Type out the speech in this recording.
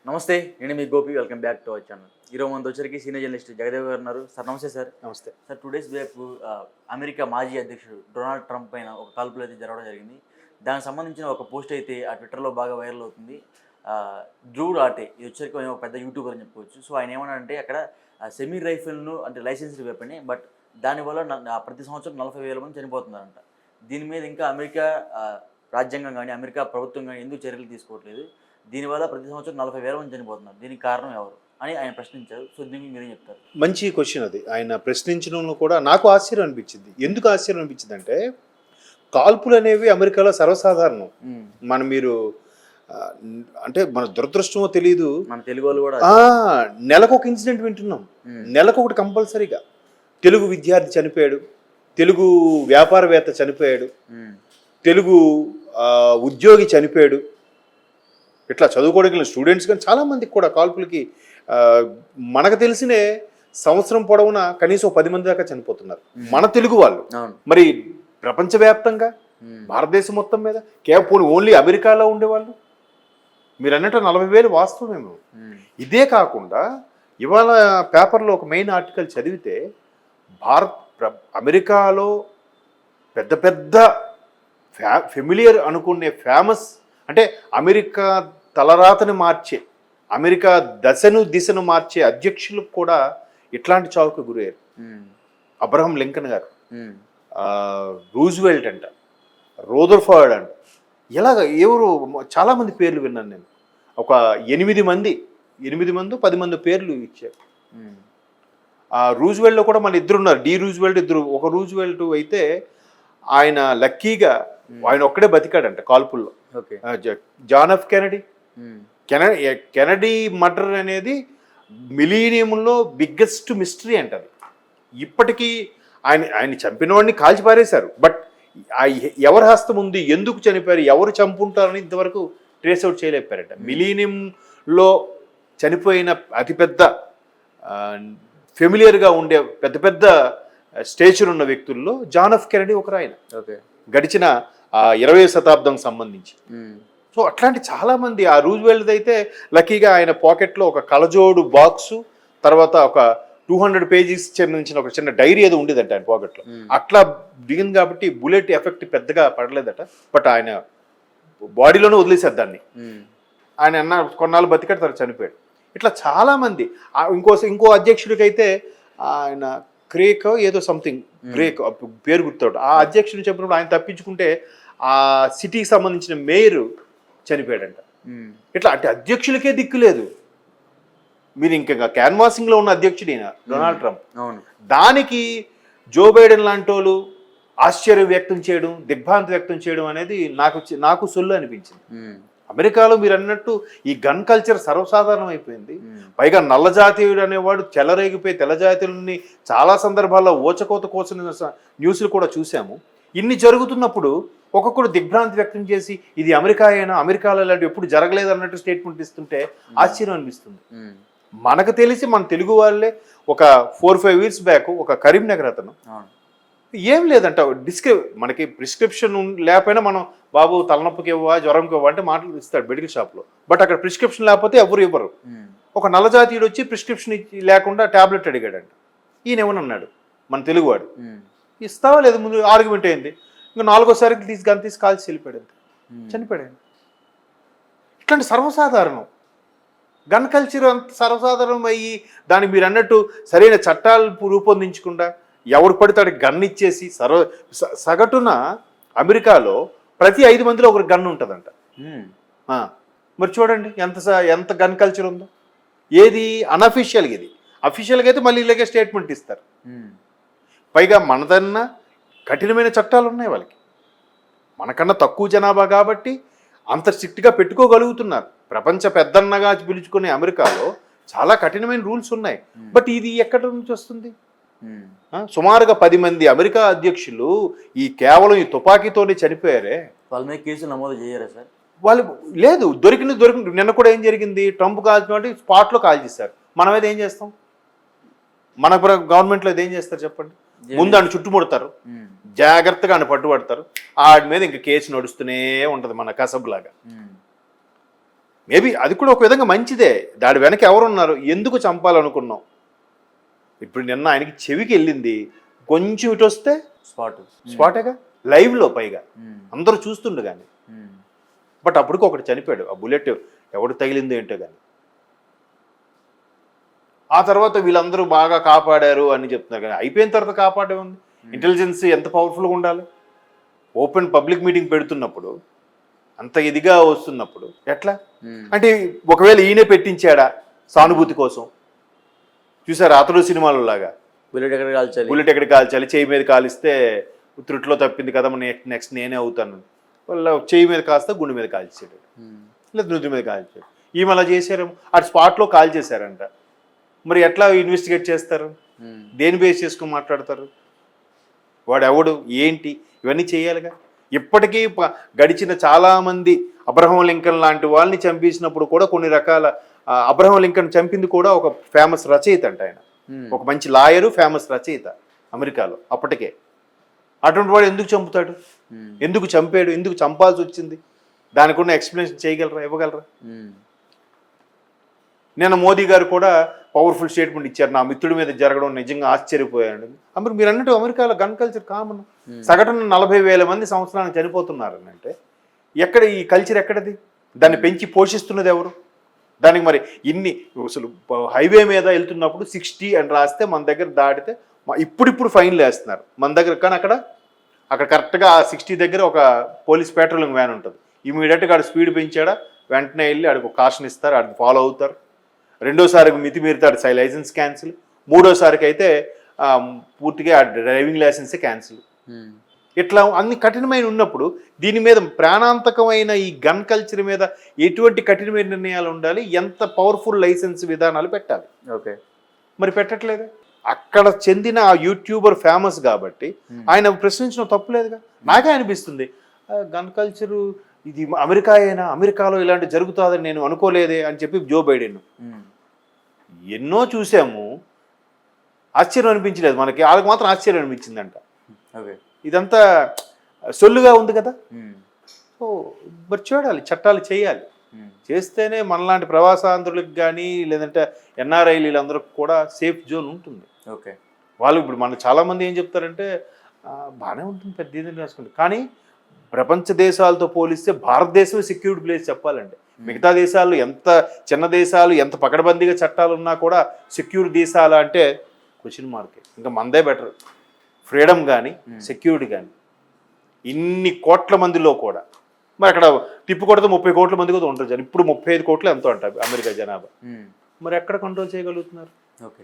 నమస్తే, నేను మీ Gopi. Welcome back to our channel. ఈరోజు మనతో వచ్చరికి సీనియర్ జర్నలిస్ట్ జగదేవ్ గారు ఉన్నారు. సార్ నమస్తే. సార్ నమస్తే సార్ 2 డేస్ బ్యాక్ అమెరికా మాజీ అధ్యక్షుడు డొనాల్డ్ ట్రంప్ పైన ఒక కాల్పులు అయితే జరగడం జరిగింది. దానికి సంబంధించిన ఒక పోస్ట్ అయితే ఆ ట్విట్టర్లో బాగా వైరల్ అవుతుంది. డ్రూ రాటే ఇది వచ్చరికి ఒక పెద్ద యూట్యూబర్ అని చెప్పుకోవచ్చు. సో ఆయన ఏమన్నారంటే అక్కడ సెమీ రైఫిల్ను అంటే లైసెన్స్డ్ వెపన్, బట్ దానివల్ల ప్రతి సంవత్సరం 40,000 మంది చనిపోతున్నారంట. దీని మీద ఇంకా అమెరికా రాజ్యాంగం కానీ అమెరికా ప్రభుత్వం కానీ ఎందుకు చర్యలు తీసుకోవట్లేదు, దీనివల్ల ప్రతి సంవత్సరం 40,000 మంది చనిపోతున్నారు, దీనికి కారణం ఎవరు అని ఆయన ప్రశ్నించారు. సో దీనికి మీరేం చెప్తారు? మంచి క్వశ్చన్ అది. ఆయన ప్రశ్నించడంలో కూడా నాకు ఆశ్చర్యం అనిపించింది. ఎందుకు ఆశ్చర్యం అనిపించింది అంటే కాల్పులు అనేవి అమెరికాలో సర్వసాధారణం. మీరు అంటే మన దురదృష్టమో తెలియదు, మన తెలుగు వాళ్ళు కూడా నెలకు ఒక ఇన్సిడెంట్ వింటున్నాం. నెలకు ఒకటి కంపల్సరీగా. తెలుగు విద్యార్థి చనిపోయాడు, తెలుగు వ్యాపారవేత్త చనిపోయాడు, తెలుగు ఉద్యోగి చనిపోయాడు. ఇట్లా చదువుకోవడానికి స్టూడెంట్స్ కానీ చాలామందికి కూడా కాల్పులకి మనకు తెలిసినే సంవత్సరం పొడవునా కనీసం 10 మంది దాకా చనిపోతున్నారు మన తెలుగు వాళ్ళు. మరి ప్రపంచవ్యాప్తంగా భారతదేశం మొత్తం మీద కేవలం ఓన్లీ అమెరికాలో ఉండేవాళ్ళు మీరు అన్నట్టు 40,000 వాస్తవమేమో. ఇదే కాకుండా ఇవాళ పేపర్లో ఒక మెయిన్ ఆర్టికల్ చదివితే అమెరికాలో పెద్ద పెద్ద ఫెమిలియర్ అనుకునే ఫేమస్ అంటే అమెరికా తలరాతను మార్చే, అమెరికా దిశను మార్చే అధ్యక్షులకు కూడా ఇట్లాంటి చావుకు గురయ్యారు. అబ్రహం లింకన్ గారు, రూజ్వెల్ట్ అంట, రోదర్ఫర్డ్ అంట, ఇలాగ ఎవరు చాలామంది పేర్లు విన్నాను నేను. ఒక 8 మంది 10 మంది పేర్లు ఇచ్చారు. ఆ రూజ్వెల్ట్లో కూడా మన ఇద్దరు ఉన్నారు, డి రూజ్వెల్ట్ ఇద్దరు. ఒక రూజ్వెల్ట్ అయితే ఆయన లక్కీగా ఆయన ఒక్కడే బతికాడంట కాల్పుల్లో. John F Kennedy, Kennedy murder అనేది మిలీనియంలో బిగ్గెస్ట్ మిస్టరీ అంటది. ఇప్పటికీ ఆయన చంపిన వాడిని కాల్చిపారేశారు, బట్ ఎవరి హస్తం ఉంది, ఎందుకు చనిపోయారు, ఎవరు చంపుంటారని ఇంతవరకు ట్రేస్ అవుట్ చేయలేకపోయారట. మిలీనియంలో చనిపోయిన అతిపెద్ద ఫెమిలియర్గా ఉండే పెద్ద పెద్ద స్టేచర్ ఉన్న వ్యక్తుల్లో జాన్ ఎఫ్ కెనడీ ఒకరు. ఆయన గడిచిన 20వ శతాబ్దం సంబంధించి. సో అట్లాంటి చాలామంది. ఆ రూజ్వెల్ట్ అయితే లక్కీగా ఆయన పాకెట్లో ఒక కలజోడు బాక్సు, తర్వాత ఒక 200 పేజీస్ చెందించిన ఒక చిన్న డైరీ ఏదో ఉండేదట ఆయన పాకెట్లో. అట్లా దిగింది కాబట్టి బుల్లెట్ ఎఫెక్ట్ పెద్దగా పడలేదట, బట్ ఆయన బాడీలోనే వదిలేశారు దాన్ని. ఆయన అన్న కొన్నాళ్ళు బతికాడు, తర్వాత చనిపోయాడు. ఇట్లా చాలామంది. ఇంకో అధ్యక్షుడికి అయితే ఆయన క్రేక్ ఏదో సంథింగ్ గ్రేక్ పేరు గుర్తాడు. ఆ అధ్యక్షుడిని చెప్పినప్పుడు ఆయన తప్పించుకుంటే ఆ సిటీకి సంబంధించిన మేయర్ చనిపోయాడంట. ఇట్లా అంటే అధ్యక్షులకే దిక్కు లేదు. మీరు ఇంకా క్యాన్వాసింగ్ లో ఉన్న అధ్యక్షుడు ఈయన డొనాల్డ్ ట్రంప్. దానికి జో బైడెన్ లాంటి వాళ్ళు ఆశ్చర్యం వ్యక్తం చేయడం, దిగ్భ్రాంతి వ్యక్తం చేయడం అనేది నాకు సొల్లు అనిపించింది. అమెరికాలో మీరు అన్నట్టు ఈ గన్ కల్చర్ సర్వసాధారణం అయిపోయింది. పైగా నల్ల జాతీయుడు అనేవాడు చెలరేగిపోయి తెల్ల జాతీయులని చాలా సందర్భాల్లో ఓచకోత కోసిన న్యూస్లు కూడా చూసాము. ఇన్ని జరుగుతున్నప్పుడు ఒక్కొక్కడు దిగ్భ్రాంతి వ్యక్తం చేసి ఇది అమెరికా అయినా, అమెరికాలో ఇలాంటి ఎప్పుడు జరగలేదు అన్నట్టు స్టేట్మెంట్ ఇస్తుంటే ఆశ్చర్యం అనిపిస్తుంది. మనకు తెలిసి మన తెలుగు వాళ్ళే ఒక 4-5 years బ్యాక్ ఒక కరీంనగర్ అతను ఏం లేదంట మనకి ప్రిస్క్రిప్షన్ లేకపోయినా మనం బాబు తలనొప్పికి ఇవ్వవా, జ్వరంకి ఇవ్వవా అంటే మాటలు ఇస్తాడు మెడికల్ షాప్లో. బట్ అక్కడ ప్రిస్క్రిప్షన్ లేకపోతే ఎవరు ఇవ్వరు. ఒక నల్లజాతీయుడు వచ్చి ప్రిస్క్రిప్షన్ లేకుండా ట్యాబ్లెట్ అడిగాడంట. ఈయన ఏమన్నాడు, మన తెలుగువాడు, ఇస్తావా లేదు, ముందు ఆర్గ్యుమెంట్ అయింది. ఇంకా 4వసారికి గన్ తీసి కాల్చి వెళ్ళిపోయాడు, చనిపోయాడు. ఇట్లాంటి సర్వసాధారణం గన్ కల్చర్ అంత సర్వసాధారణం అయ్యి దానికి మీరు అన్నట్టు సరైన చట్టాలు రూపొందించకుండా ఎవరు పడితే గన్ ఇచ్చేసి సగటున అమెరికాలో ప్రతి 5 మందిలో ఒకరికి గన్ ఉంటుందంట. మరి చూడండి ఎంత గన్ కల్చర్ ఉందో. ఏది అన్అఫీషియల్గా, ఇది అఫీషియల్గా అయితే మళ్ళీ ఇలాగే స్టేట్మెంట్ ఇస్తారు. పైగా మనదన్నా కఠినమైన చట్టాలు ఉన్నాయి వాళ్ళకి. మనకన్నా తక్కువ జనాభా కాబట్టి అంత స్ట్రిక్ట్గా పెట్టుకోగలుగుతున్నారు. ప్రపంచ పెద్దన్నగా పిలుచుకునే అమెరికాలో చాలా కఠినమైన రూల్స్ ఉన్నాయి. బట్ ఇది ఎక్కడి నుంచి వస్తుంది? సుమారుగా 10 మంది అమెరికా అధ్యక్షులు ఈ కేవలం ఈ తుపాకీతోనే చనిపోయారే. వాళ్ళ మీద కేసులు నమోదు చేయరా సార్? వాళ్ళు లేదు, దొరికిన నిన్న కూడా ఏం జరిగింది, ట్రంప్ కాల్చినట్టు స్పాట్లో కాల్ చేశారు. మనం అయితే ఏం చేస్తాం? మన గవర్నమెంట్లో ఏం చేస్తారు చెప్పండి? ముందు ఆయన చుట్టుముడతారు, జాగ్రత్తగా ఆయన పట్టుబడతారు, ఆడి మీద ఇంకా కేసు నడుస్తూనే ఉంటుంది మన కసబ్ లాగా. మేబీ అది కూడా ఒక విధంగా మంచిదే. దాని వెనక ఎవరున్నారు, ఎందుకు చంపాలనుకున్నాం. ఇప్పుడు నిన్న ఆయనకి చెవికి వెళ్ళింది, కొంచెం ఇటు వస్తే స్పాటేగా, లైవ్లో పైగా అందరూ చూస్తుండగానే. బట్ అప్పటికి ఒకటి చనిపోయాడు. ఆ బుల్లెట్ ఎవడు తగిలిందో ఏంటో కానీ. ఆ తర్వాత వీళ్ళందరూ బాగా కాపాడారు అని చెప్తున్నారు, కానీ అయిపోయిన తర్వాత కాపాడే ఉంది. ఇంటెలిజెన్స్ ఎంత పవర్ఫుల్గా ఉండాలి. ఓపెన్ పబ్లిక్ మీటింగ్ పెడుతున్నప్పుడు, అంత ఇదిగా వస్తున్నప్పుడు ఎట్లా అంటే, ఒకవేళ ఈయనే పెట్టించాడా సానుభూతి కోసం. చూసారా అతడు సినిమాలో లాగా, బుల్లెట్ ఎక్కడ కాల్చాలి, చేయి మీద కాలిస్తే త్రుట్లో తప్పింది కదా, నెక్స్ట్ నేనే అవుతాను. వాళ్ళ చేయి మీద కాస్త గుండె మీద కాల్చాడు, లేదా నుదుటి మీద కాల్చాడు. ఈమె అలా చేశారు, అటు స్పాట్లో కాల్ చేశారంట. మరి ఎట్లా ఇన్వెస్టిగేట్ చేస్తారు, దేని బేస్ చేసుకుని మాట్లాడతారు, వాడు ఎవడు ఏంటి, ఇవన్నీ చేయాలిగా. ఇప్పటికీ గడిచిన చాలామంది అబ్రహం లింకన్ లాంటి వాళ్ళని చంపేసినప్పుడు కూడా కొన్ని రకాల, అబ్రహం లింకన్ చంపింది కూడా ఒక ఫేమస్ రచయిత అంట ఆయన, ఒక మంచి లాయరు, ఫేమస్ రచయిత అమెరికాలో అప్పటికే. అటువంటి వాడు ఎందుకు చంపుతాడు, ఎందుకు చంపాడు, ఎందుకు చంపాల్సి వచ్చింది, దానికి ఉన్న ఎక్స్ప్లెనేషన్ చేయగలరా, ఇవ్వగలరా. నిన్న మోదీ గారు కూడా పవర్ఫుల్ స్టేట్మెంట్ ఇచ్చారు, నా మిత్రుడి మీద జరగడం నిజంగా ఆశ్చర్యపోయాడు. మీరు అన్నట్టు అమెరికాలో గన్ కల్చర్ కామన్. సగటున 40,000 మంది సంవత్సరానికి చనిపోతున్నారు అంటే ఎక్కడ ఈ కల్చర్ ఎక్కడది, దాన్ని పెంచి పోషిస్తున్నది ఎవరు. దానికి మరి ఇన్ని అసలు హైవే మీద వెళ్తున్నప్పుడు 60 అని రాస్తే మన దగ్గర దాటితే ఇప్పుడు ఫైన్లు వేస్తున్నారు మన దగ్గర. కానీ అక్కడ కరెక్ట్గా 60 దగ్గర ఒక పోలీస్ పెట్రోలింగ్ వ్యాన్ ఉంటుంది. ఇమీడియట్గా ఆడు స్పీడ్ పెంచాడా వెంటనే వెళ్ళి ఆడికి ఒక కాషన్ ఇస్తారు, ఆడికి ఫాలో అవుతారు. రెండోసారికి మితి మీరుతాడు, లైసెన్స్ క్యాన్సిల్. మూడోసారికి అయితే పూర్తిగా ఆ డ్రైవింగ్ లైసెన్సే క్యాన్సిల్. ఇట్లా అన్ని కఠినమైన ఉన్నప్పుడు దీని మీద ప్రాణాంతకమైన ఈ గన్ కల్చర్ మీద ఎటువంటి కఠినమైన నిర్ణయాలు ఉండాలి, ఎంత పవర్ఫుల్ లైసెన్స్ విధానాలు పెట్టాలి. ఓకే, మరి పెట్టట్లేదు. అక్కడ చెందిన ఆ యూట్యూబర్ ఫేమస్ కాబట్టి ఆయన ప్రశ్నించడం తప్పులేదుగా. నాకే అనిపిస్తుంది గన్ కల్చరు ఇది అమెరికాలో ఇలాంటి జరుగుతుందని నేను అనుకోలేదే అని చెప్పి జో బైడెన్. ఎన్నో చూసాము, ఆశ్చర్యం అనిపించలేదు మనకి, వాళ్ళకి మాత్రం ఆశ్చర్యం అనిపించిందంట. ఇదంతా సొల్లుగా ఉంది కదా. సో మరి చూడాలి, చట్టాలు చేయాలి. చేస్తేనే మనలాంటి ప్రవాసాంధ్రులకు కానీ లేదంటే ఎన్ఆర్ఐలు వీళ్ళందరికీ కూడా సేఫ్ జోన్ ఉంటుంది. ఓకే, వాళ్ళు ఇప్పుడు మన చాలామంది ఏం చెప్తారంటే బాగానే ఉంటుంది, పెద్ద ఏదైనా రాసుకుంటారు. కానీ ప్రపంచ దేశాలతో పోలిస్తే భారతదేశమే సెక్యూర్డ్ ప్లేస్ చెప్పాలంటే. మిగతా దేశాలు ఎంత చిన్న దేశాలు, ఎంత పకడ్బందీగా చట్టాలు ఉన్నా కూడా సెక్యూర్ దేశాలు అంటే క్వశ్చన్ మార్కే. ఇంకా మనదే బెటర్, ఫ్రీడమ్ కానీ సెక్యూరిటీ కానీ. ఇన్ని కోట్ల మందిలో కూడా మరి అక్కడ టిప్పు కొడితే 30 కోట్ల మంది కూడా ఉంటారు జనం. ఇప్పుడు 35 కోట్లు ఎంతో అంటారు అమెరికా జనాభా. మరి ఎక్కడ కంట్రోల్ చేయగలుగుతున్నారు. ఓకే.